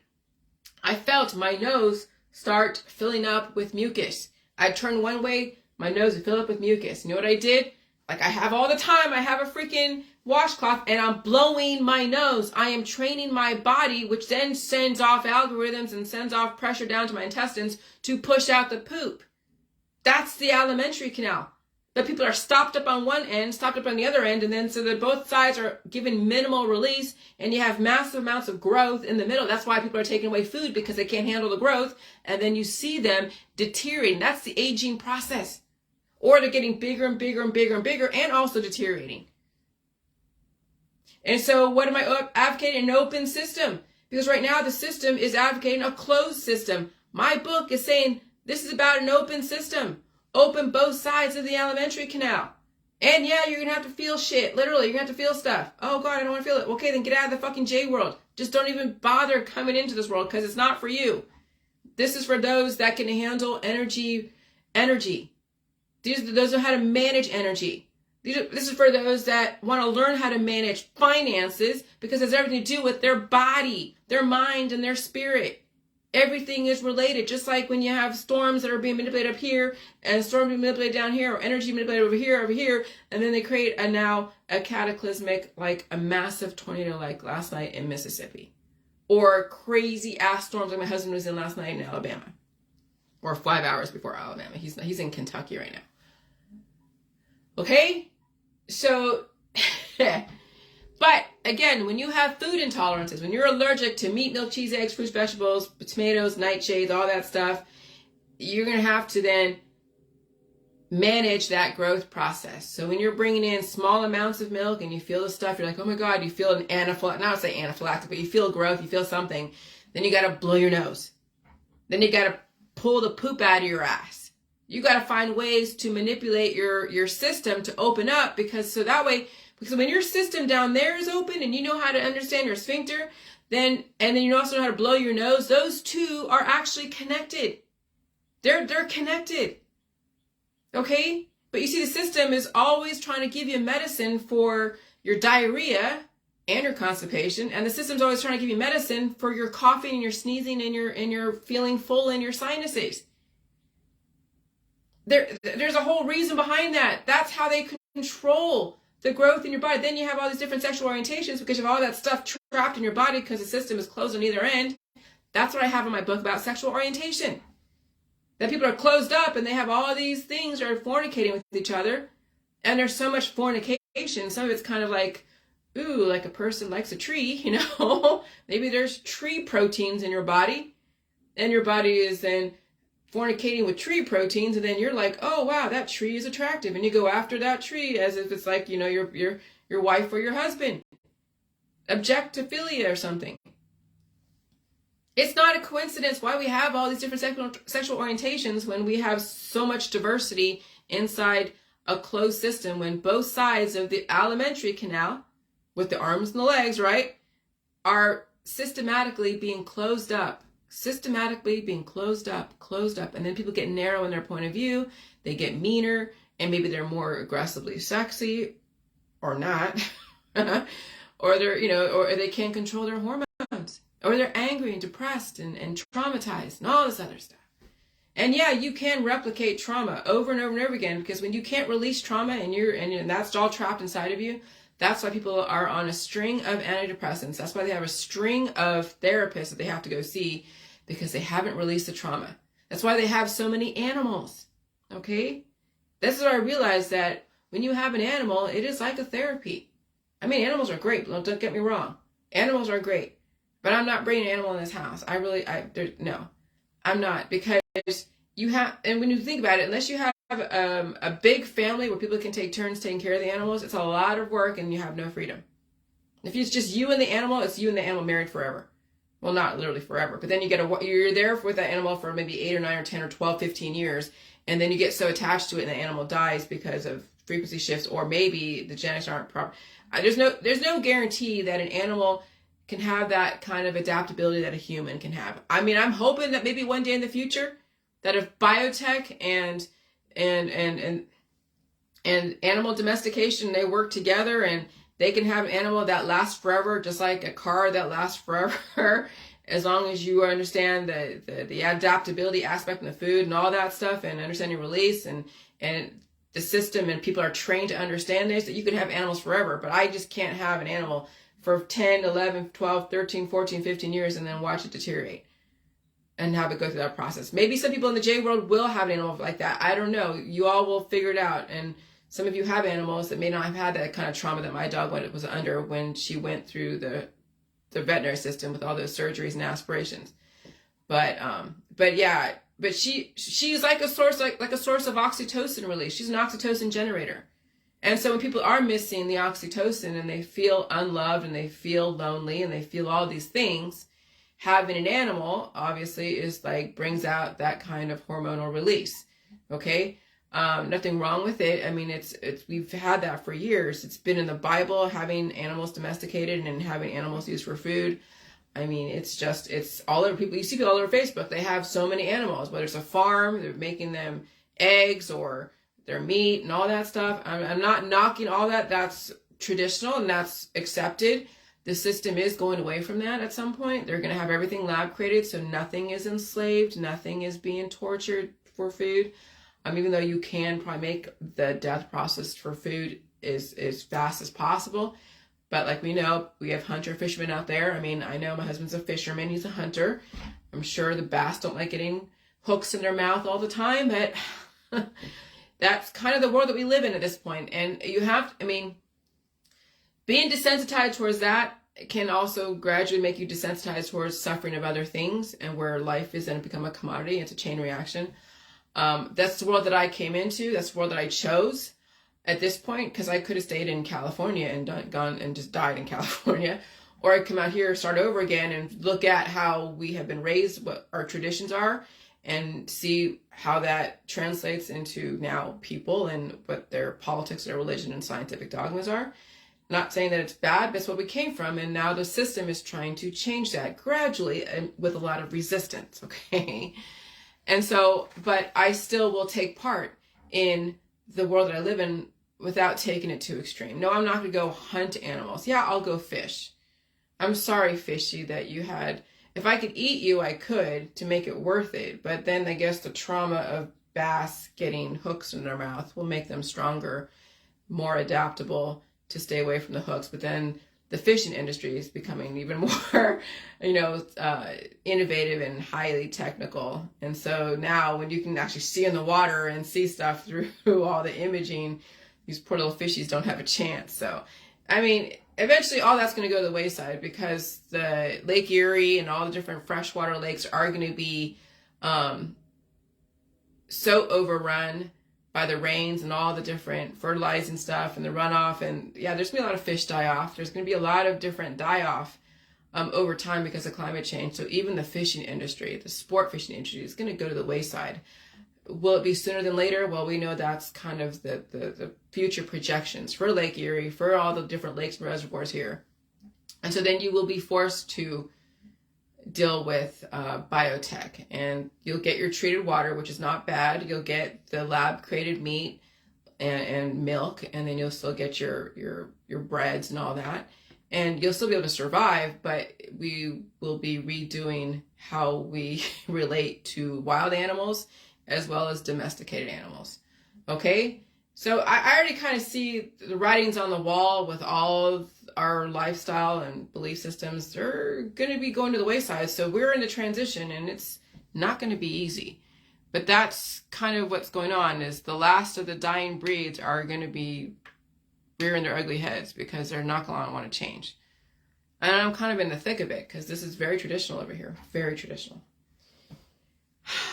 I felt my nose start filling up with mucus. I'd turn one way, my nose would fill up with mucus. You know what I did? Like I have all the time. I have a freaking washcloth and I'm blowing my nose. I am training my body, which then sends off algorithms and sends off pressure down to my intestines to push out the poop. That's the alimentary canal. But people are stopped up on one end, stopped up on the other end, and then so that both sides are given minimal release, and you have massive amounts of growth in the middle. That's why people are taking away food, because they can't handle the growth, and then you see them deteriorating. That's the aging process. Or they're getting bigger and bigger and bigger and bigger, and also deteriorating. And so what am I advocating? An open system. Because right now the system is advocating a closed system. My book is saying this is about an open system. Open both sides of the alimentary canal. And yeah, you're going to have to feel shit. Literally, you're going to have to feel stuff. Oh God, I don't want to feel it. Okay, then get out of the fucking J world. Just don't even bother coming into this world, because it's not for you. This is for those that can handle energy. Those are how to manage energy. This is for those that want to learn how to manage finances, because it has everything to do with their body, their mind, and their spirit. Everything is related. Just like when you have storms that are being manipulated up here and storms being manipulated down here, or energy manipulated over here, and then they create a cataclysmic, like a massive tornado like last night in Mississippi. Or crazy ass storms like my husband was in last night in Alabama. Or 5 hours before Alabama. He's in Kentucky right now. Okay? So, but again, when you have food intolerances, when you're allergic to meat, milk, cheese, eggs, fruits, vegetables, tomatoes, nightshades, all that stuff, you're going to have to then manage that growth process. So when you're bringing in small amounts of milk and you feel the stuff, you're like, oh my God, you feel an anaphylactic, not say anaphylactic, but you feel growth, you feel something, then you got to blow your nose. Then you got to pull the poop out of your ass. You got to find ways to manipulate your system to open up, because when your system down there is open and you know how to understand your sphincter, then you also know how to blow your nose, those two are actually connected. They're connected. Okay? But you see, the system is always trying to give you medicine for your diarrhea and your constipation, and the system's always trying to give you medicine for your coughing and your sneezing and your feeling full in your sinuses. There's a whole reason behind that. That's how they control the growth in your body. Then you have all these different sexual orientations because you have all that stuff trapped in your body because the system is closed on either end. That's what I have in my book about sexual orientation. That people are closed up and they have all these things that are fornicating with each other. And there's so much fornication. Some of it's kind of like, ooh, like a person likes a tree, you know. Maybe there's tree proteins in your body. And your body is then fornicating with tree proteins. And then you're like, oh, wow, that tree is attractive. And you go after that tree as if it's like, you know, your wife or your husband. Objectophilia or something. It's not a coincidence why we have all these different sexual orientations when we have so much diversity inside a closed system, when both sides of the alimentary canal, with the arms and the legs, right, are systematically being closed up. Systematically being closed up. And then people get narrow in their point of view. They get meaner, and maybe they're more aggressively sexy, or not. Or they're, you know, or they can't control their hormones. Or they're angry and depressed and traumatized and all this other stuff. And yeah, you can replicate trauma over and over and over again, because when you can't release trauma and that's all trapped inside of you, that's why people are on a string of antidepressants. That's why they have a string of therapists that they have to go see, because they haven't released the trauma. That's why they have so many animals. Okay? This is where I realized that when you have an animal, it is like a therapy. I mean, animals are great. Don't get me wrong. Animals are great. But I'm not bringing an animal in this house. No, I'm not, because you have, and when you think about it, unless you have a big family where people can take turns taking care of the animals, it's a lot of work and you have no freedom. If it's just you and the animal, it's you and the animal married forever. Well, not literally forever, but then you're there with that animal for maybe 8 or 9 or 10 or 12, 15 years, and then you get so attached to it and the animal dies because of frequency shifts, or maybe the genetics aren't proper. There's no guarantee that an animal can have that kind of adaptability that a human can have. I mean, I'm hoping that maybe one day in the future, that if biotech and animal domestication, they work together and they can have an animal that lasts forever, just like a car that lasts forever, as long as you understand the adaptability aspect and the food and all that stuff, and understand your release and the system, and people are trained to understand this, that you could have animals forever. But I just can't have an animal for 10, 11, 12, 13, 14, 15 years and then watch it deteriorate and have it go through that process. Maybe some people in the J world will have an animal like that. I don't know. You all will figure it out. And some of you have animals that may not have had that kind of trauma that my dog was under when she went through the veterinary system with all those surgeries and aspirations. But she's like a source of oxytocin release. She's an oxytocin generator. And so when people are missing the oxytocin and they feel unloved and they feel lonely and they feel all these things, having an animal obviously is like brings out that kind of hormonal release. Okay? Nothing wrong with it. I mean, it's we've had that for years. It's been in the Bible, having animals domesticated and having animals used for food. I mean, it's all over people. You see people all over Facebook. They have so many animals, whether it's a farm, they're making them eggs or their meat and all that stuff. I'm not knocking all that. That's traditional and that's accepted. The system is going away from that at some point. They're going to have everything lab created, so nothing is enslaved, nothing is being tortured for food. Even though you can probably make the death process for food as fast as possible. But like we know, we have hunter fishermen out there. I mean, I know my husband's a fisherman. He's a hunter. I'm sure the bass don't like getting hooks in their mouth all the time, but that's kind of the world that we live in at this point. And you have, being desensitized towards that can also gradually make you desensitized towards suffering of other things, and where life is going to become a commodity. It's a chain reaction. That's the world that I came into. That's the world that I chose at this point, because I could have stayed in California and gone and just died in California, or I come out here, start over again, and look at how we have been raised, what our traditions are, and see how that translates into now people and what their politics, their religion, and scientific dogmas are. Not saying that it's bad, but it's what we came from, and now the system is trying to change that gradually and with a lot of resistance, okay? And so, but I still will take part in the world that I live in without taking it too extreme. No, I'm not going to go hunt animals. Yeah, I'll go fish. I'm sorry, fishy, that you had... If I could eat you, I could to make it worth it. But then I guess the trauma of bass getting hooks in their mouth will make them stronger, more adaptable to stay away from the hooks. But then the fishing industry is becoming even more, innovative and highly technical. And so now when you can actually see in the water and see stuff through all the imaging, these poor little fishies don't have a chance. So, I mean, eventually all that's going to go to the wayside because the Lake Erie and all the different freshwater lakes are going to be so overrun by the rains and all the different fertilizing stuff and the runoff. And yeah, there's going to be a lot of fish die off. There's going to be a lot of different die off over time because of climate change. So even the fishing industry, the sport fishing industry, is going to go to the wayside. Will it be sooner than later? Well, we know that's kind of the future projections for Lake Erie, for all the different lakes and reservoirs here. And so then you will be forced to deal with biotech, and you'll get your treated water, which is not bad. You'll get the lab created meat and milk, and then you'll still get your breads and all that, and you'll still be able to survive. But we will be redoing how we relate to wild animals as well as domesticated animals. Okay, so I already kind of see the writings on the wall with all of our lifestyle and belief systems. They're going to be going to the wayside. So we're in the transition, and it's not going to be easy. But that's kind of what's going on, is the last of the dying breeds are going to be rearing their ugly heads because they're not going to want to change. And I'm kind of in the thick of it because this is very traditional over here. Very traditional.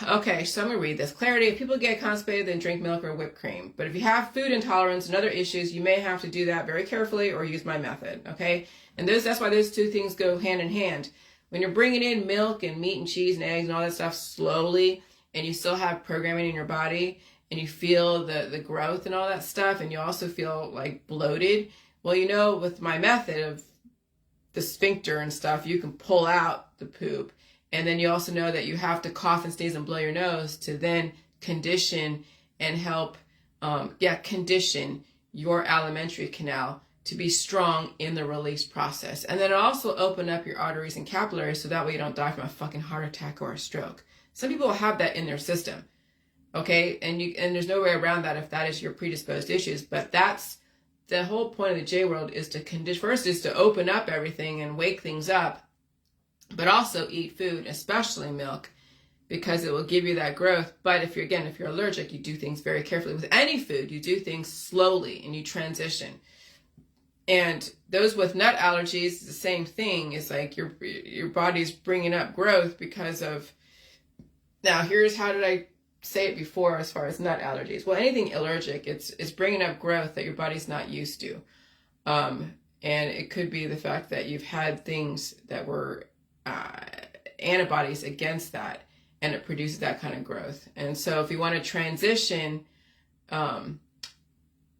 Okay, so I'm going to read this. Clarity: if people get constipated, then drink milk or whipped cream. But if you have food intolerance and other issues, you may have to do that very carefully or use my method, okay? And that's why those two things go hand in hand. When you're bringing in milk and meat and cheese and eggs and all that stuff slowly, and you still have programming in your body, and you feel the growth and all that stuff, and you also feel like bloated, well, with my method of the sphincter and stuff, you can pull out the poop. And then you also know that you have to cough and sneeze and blow your nose to then condition and help, condition your alimentary canal to be strong in the release process. And then it also open up your arteries and capillaries so that way you don't die from a fucking heart attack or a stroke. Some people have that in their system, okay? And there's no way around that if that is your predisposed issues. But that's the whole point of the J world, is to condition. First is to open up everything and wake things up, but also eat food, especially milk, because it will give you that growth. But if you're allergic, you do things very carefully. With any food, you do things slowly and you transition. And those with nut allergies, the same thing. It's like your body's bringing up growth because of, now here's how did I say it before as far as nut allergies. Well, anything allergic, it's bringing up growth that your body's not used to. And it could be the fact that you've had things that were antibodies against that, and it produces that kind of growth. And so if you want to transition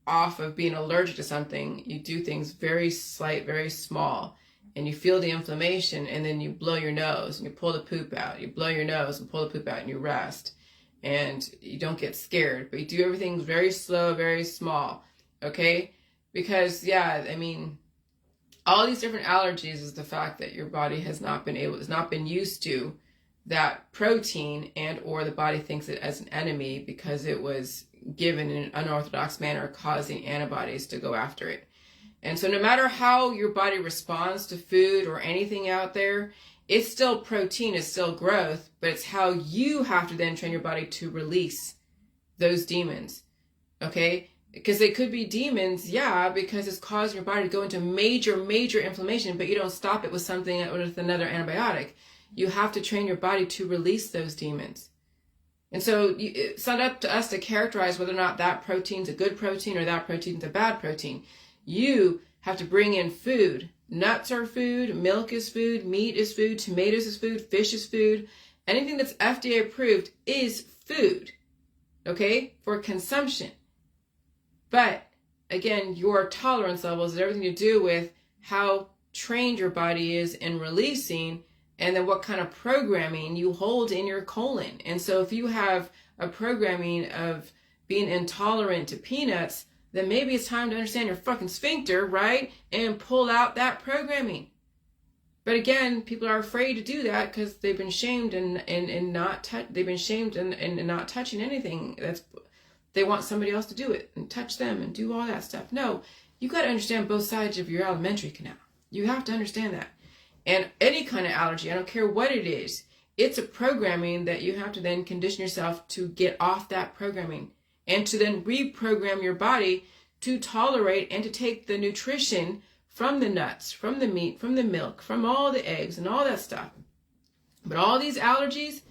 off of being allergic to something, you do things very slight, very small, and you feel the inflammation, and then you blow your nose and you pull the poop out. You blow your nose and pull the poop out, and you rest, and you don't get scared, but you do everything very slow, very small, okay? Because all these different allergies is the fact that your body has not been used to that protein, and or the body thinks it as an enemy because it was given in an unorthodox manner, causing antibodies to go after it. And so no matter how your body responds to food or anything out there, it's still protein, it's still growth, but it's how you have to then train your body to release those demons, okay? Because they could be demons, because it's causing your body to go into major, major inflammation, but you don't stop it with with another antibiotic. You have to train your body to release those demons. And so it's not up to us to characterize whether or not that protein's a good protein or that protein's a bad protein. You have to bring in food. Nuts are food, milk is food, meat is food, tomatoes is food, fish is food. Anything that's FDA approved is food, okay, for consumption. But again, your tolerance levels has everything to do with how trained your body is in releasing, and then what kind of programming you hold in your colon. And so if you have a programming of being intolerant to peanuts, then maybe it's time to understand your fucking sphincter, right? And pull out that programming. But again, people are afraid to do that because they've been shamed and not touching anything. They want somebody else to do it and touch them and do all that stuff. No, you got to understand both sides of your alimentary canal. You have to understand that. And any kind of allergy, I don't care what it is, it's a programming that you have to then condition yourself to get off that programming and to then reprogram your body to tolerate and to take the nutrition from the nuts, from the meat, from the milk, from all the eggs and all that stuff. But all these allergies,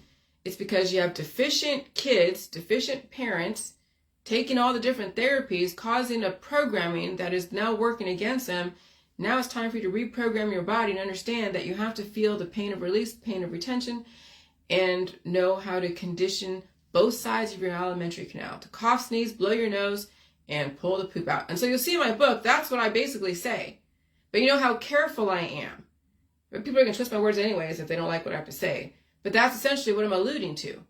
it's because you have deficient kids, deficient parents, taking all the different therapies, causing a programming that is now working against them. Now it's time for you to reprogram your body and understand that you have to feel the pain of release, pain of retention, and know how to condition both sides of your alimentary canal to cough, sneeze, blow your nose, and pull the poop out. And so you'll see in my book, that's what I basically say. But you know how careful I am. But people are going to twist my words anyways if they don't like what I have to say. But that's essentially what I'm alluding to.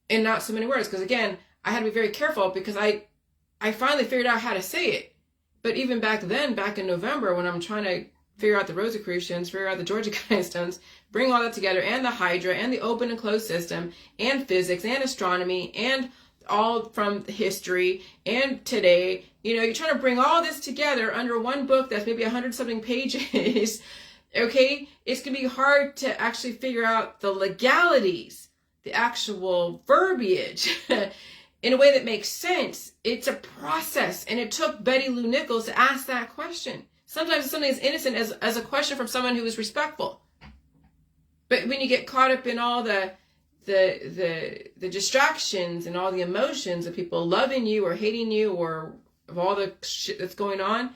In not so many words. Because again, I had to be very careful because I finally figured out how to say it. But even back then, back in November, when I'm trying to figure out the Rosicrucians, figure out the Georgia Guidestones, bring all that together, and the Hydra, and the open and closed system, and physics, and astronomy, and all from history, and today, you're trying to bring all this together under one book that's maybe 100-something pages, okay? It's going to be hard to actually figure out the legalities, the actual verbiage, in a way that makes sense. It's a process, and it took Betty Lou Nichols to ask that question. Sometimes it's something as innocent as a question from someone who is respectful. But when you get caught up in all the distractions and all the emotions of people loving you or hating you or of all the shit that's going on,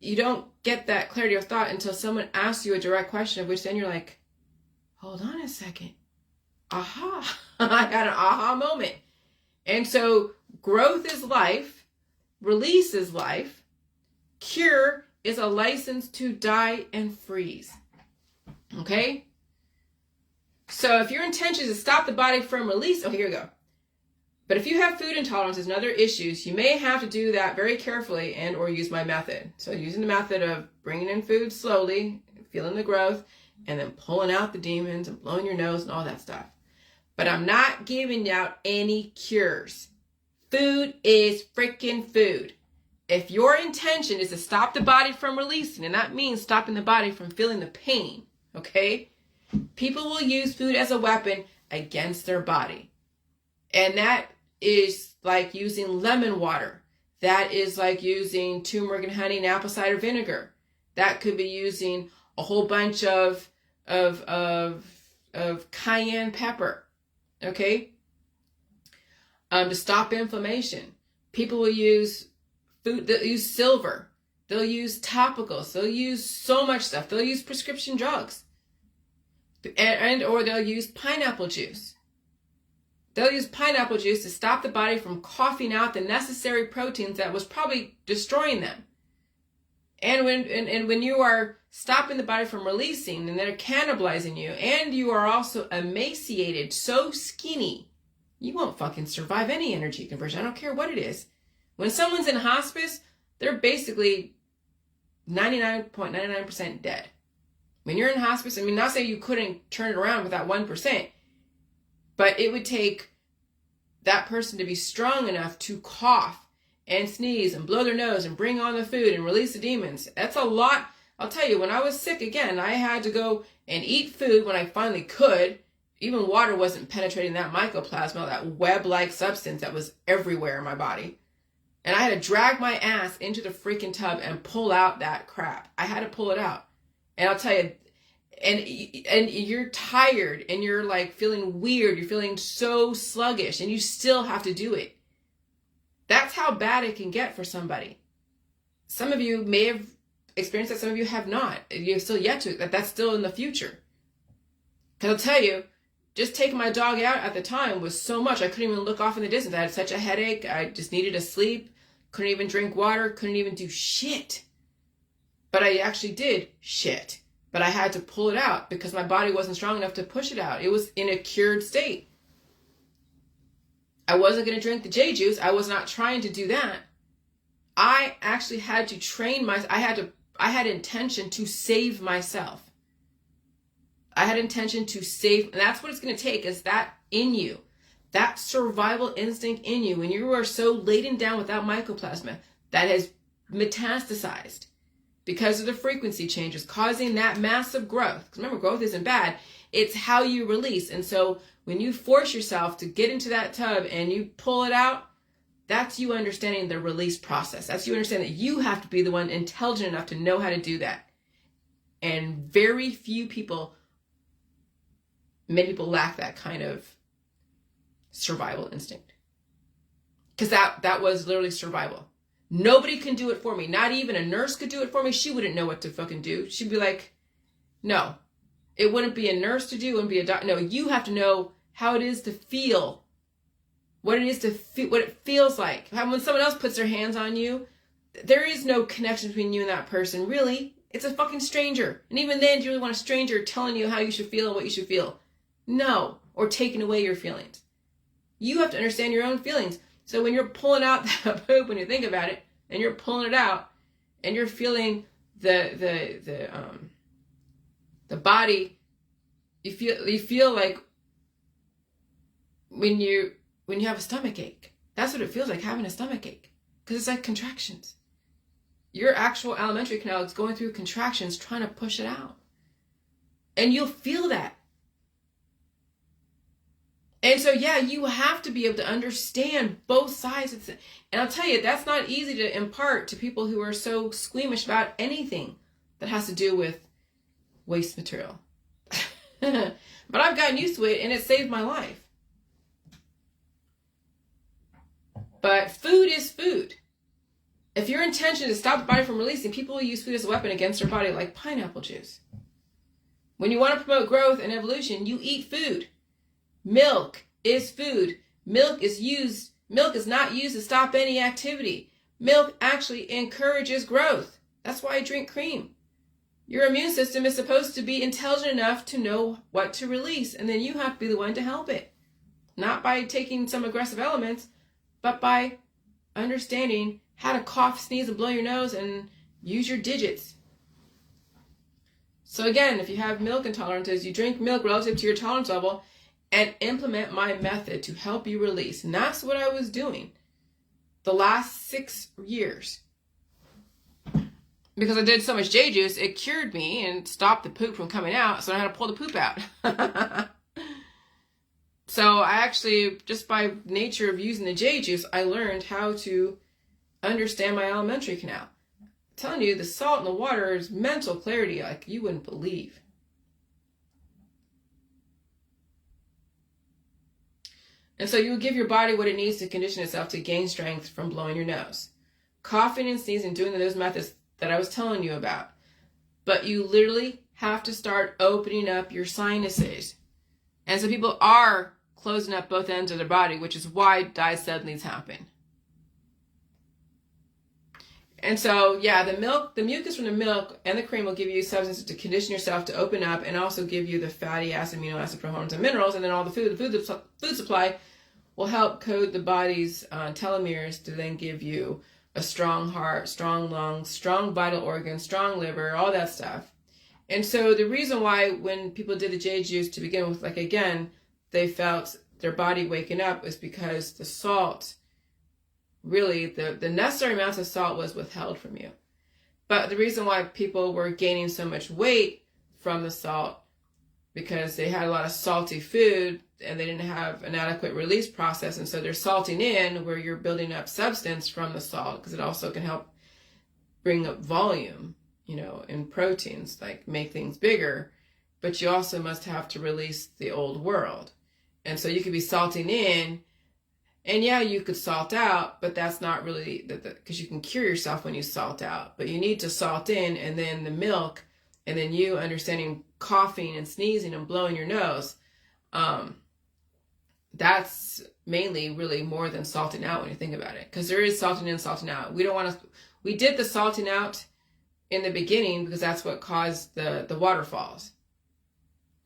you don't get that clarity of thought until someone asks you a direct question, of which then you're like, hold on a second. Aha. I had an aha moment. And so growth is life, release is life, cure is a license to die and freeze. Okay? So if your intention is to stop the body from release, oh, here we go. But if you have food intolerances and other issues, you may have to do that very carefully and or use my method. So using the method of bringing in food slowly, feeling the growth, and then pulling out the demons and blowing your nose and all that stuff. But I'm not giving out any cures. Food is freaking food. If your intention is to stop the body from releasing, and that means stopping the body from feeling the pain, okay? People will use food as a weapon against their body. And that is like using lemon water. That is like using turmeric and honey and apple cider vinegar. That could be using a whole bunch of cayenne pepper. Okay? To stop inflammation. People will use food, they'll use silver. They'll use topicals. They'll use so much stuff. They'll use prescription drugs. Or they'll use pineapple juice. They'll use pineapple juice to stop the body from coughing out the necessary proteins that was probably destroying them. And when you are stopping the body from releasing and they're cannibalizing you, and you are also emaciated, so skinny, you won't fucking survive any energy conversion. I don't care what it is. When someone's in hospice, they're basically 99.99% dead. When you're in hospice, I mean, not saying you couldn't turn it around with that 1%, but it would take that person to be strong enough to cough and sneeze and blow their nose and bring on the food and release the demons. That's a lot. I'll tell you, when I was sick again, I had to go and eat food when I finally could. Even water wasn't penetrating that mycoplasma, that web-like substance that was everywhere in my body. And I had to drag my ass into the freaking tub and pull out that crap. I had to pull it out. And I'll tell you, and you're tired and you're like feeling weird. You're feeling so sluggish and you still have to do it. That's how bad it can get for somebody. Some of you may have experienced that. Some of you have not. You've still yet to. That's still in the future. Because I'll tell you, just taking my dog out at the time was so much. I couldn't even look off in the distance. I had such a headache. I just needed to sleep. Couldn't even drink water. Couldn't even do shit. But I actually did shit. But I had to pull it out because my body wasn't strong enough to push it out. It was in a cured state. I wasn't going to drink the J juice. I was not trying to do that. I actually had to train I had intention to save myself. I had intention to save, and that's what it's going to take, is that in you. That survival instinct in you, when you are so laden down with that mycoplasma that has metastasized, because of the frequency changes causing that massive growth. Because remember, growth isn't bad. It's how you release. And so when you force yourself to get into that tub and you pull it out, that's you understanding the release process. That's you understanding that you have to be the one intelligent enough to know how to do that. And very few people, many people lack that kind of survival instinct. Because that was literally survival. Nobody can do it for me. Not even a nurse could do it for me. She wouldn't know what to fucking do. She'd be like, no. It wouldn't be a nurse to do. It wouldn't be a doctor. No, you have to know how it is to feel. What it is to feel, what it feels like. When someone else puts their hands on you, there is no connection between you and that person. Really, it's a fucking stranger. And even then, do you really want a stranger telling you how you should feel and what you should feel? No. Or taking away your feelings. You have to understand your own feelings. So when you're pulling out that poop, when you think about it, and you're pulling it out, and you're feeling the body, you feel like when you have a stomach ache. That's what it feels like, having a stomach ache, because it's like contractions. Your actual alimentary canal is going through contractions, trying to push it out, and you'll feel that. And so, yeah, you have to be able to understand both sides. And I'll tell you, that's not easy to impart to people who are so squeamish about anything that has to do with waste material. But I've gotten used to it, and it saved my life. But food is food. If your intention is to stop the body from releasing, people will use food as a weapon against their body, like pineapple juice. When you want to promote growth and evolution, you eat food. Milk is food. Milk is not used to stop any activity. Milk actually encourages growth. That's why I drink cream. Your immune system is supposed to be intelligent enough to know what to release, and then you have to be the one to help it. Not by taking some aggressive elements, but by understanding how to cough, sneeze, and blow your nose and use your digits. So again, if you have milk intolerances, you drink milk relative to your tolerance level and implement my method to help you release. And that's what I was doing the last 6 years. Because I did so much J juice, it cured me and stopped the poop from coming out, so I had to pull the poop out. So I actually, just by nature of using the J juice, I learned how to understand my alimentary canal. I'm telling you, the salt in the water is mental clarity like you wouldn't believe. And so you will give your body what it needs to condition itself to gain strength from blowing your nose. Coughing and sneezing, doing those methods that I was telling you about. But you literally have to start opening up your sinuses. And so people are closing up both ends of their body, which is why disseminates happen. And so, yeah, the mucus from the milk and the cream will give you substances to condition yourself to open up, and also give you the fatty acid, amino acid, proteins, and minerals. And then all the food supply will help code the body's telomeres to then give you a strong heart, strong lungs, strong vital organs, strong liver, all that stuff. And so the reason why when people did the J juice to begin with, like again, they felt their body waking up was because the salt, really the necessary amounts of salt was withheld from you. But the reason why people were gaining so much weight from the salt, because they had a lot of salty food and they didn't have an adequate release process. And so they're salting in where you're building up substance from the salt, because it also can help bring up volume, in proteins, like make things bigger. But you also must have to release the old world. And so you could be salting in, and yeah, you could salt out, but that's not really, because you can cure yourself when you salt out. But you need to salt in, and then the milk, and then you understanding coughing and sneezing and blowing your nose. That's mainly really more than salting out when you think about it. Because there is salting in, salting out. We did the salting out in the beginning because that's what caused the waterfalls.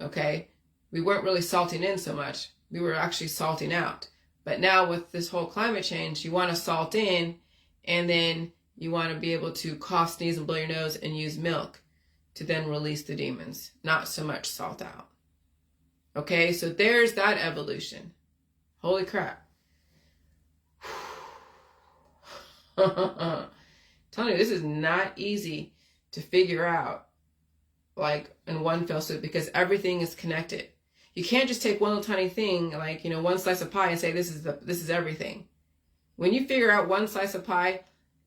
Okay? We weren't really salting in so much. We were actually salting out. But now with this whole climate change, you want to salt in, and then you want to be able to cough, sneeze, and blow your nose and use milk to then release the demons. Not so much salt out. Okay, so there's that evolution. Holy crap. Telling you, this is not easy to figure out, like, in one fell swoop, because everything is connected. You can't just take one little tiny thing, like, you know, one slice of pie and say this is everything. When you figure out one slice of pie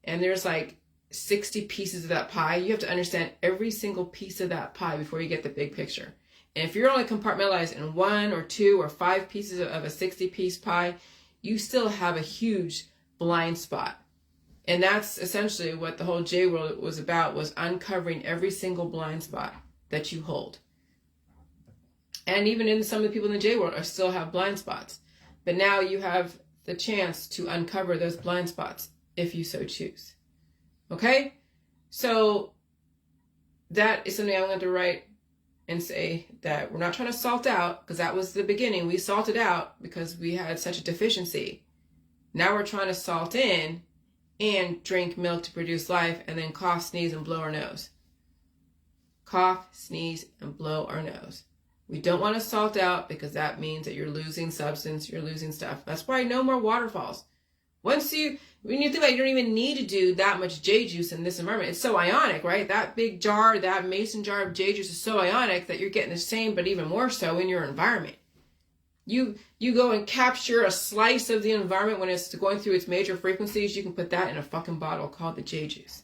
and there's like 60 pieces of that pie, you have to understand every single piece of that pie before you get the big picture. And if you're only compartmentalized in 1 or 2 or 5 pieces of a 60-piece pie, you still have a huge blind spot. And that's essentially what the whole J world was about, was uncovering every single blind spot that you hold. And even in some of the people in the J world still have blind spots. But now you have the chance to uncover those blind spots if you so choose. Okay? So that is something I'm going to write and say that we're not trying to salt out, because that was the beginning. We salted out because we had such a deficiency. Now we're trying to salt in and drink milk to produce life, and then cough, sneeze, and blow our nose. Cough, sneeze, and blow our nose. We don't want to salt out, because that means that you're losing substance, you're losing stuff. That's why no more waterfalls. When you think about it, you don't even need to do that much J juice in this environment. It's so ionic, right? That big jar, that mason jar of J juice is so ionic that you're getting the same, but even more so in your environment. You go and capture a slice of the environment when it's going through its major frequencies, you can put that in a fucking bottle called the J juice.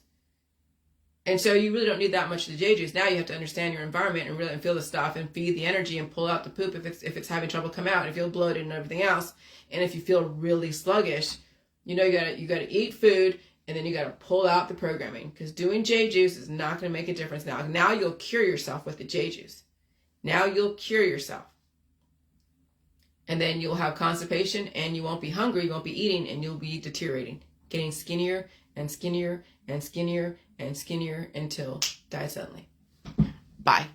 And so you really don't need that much of the J juice. Now you have to understand your environment and really feel the stuff and feed the energy and pull out the poop if it's having trouble come out, if you feel bloated and everything else. And if you feel really sluggish, you know, you gotta eat food, and then you gotta pull out the programming, because doing J juice is not gonna make a difference. Now you'll cure yourself with the J juice. Now you'll cure yourself. And then you'll have constipation, and you won't be hungry, you won't be eating, and you'll be deteriorating, getting skinnier and skinnier and skinnier and skinnier until die suddenly. Bye.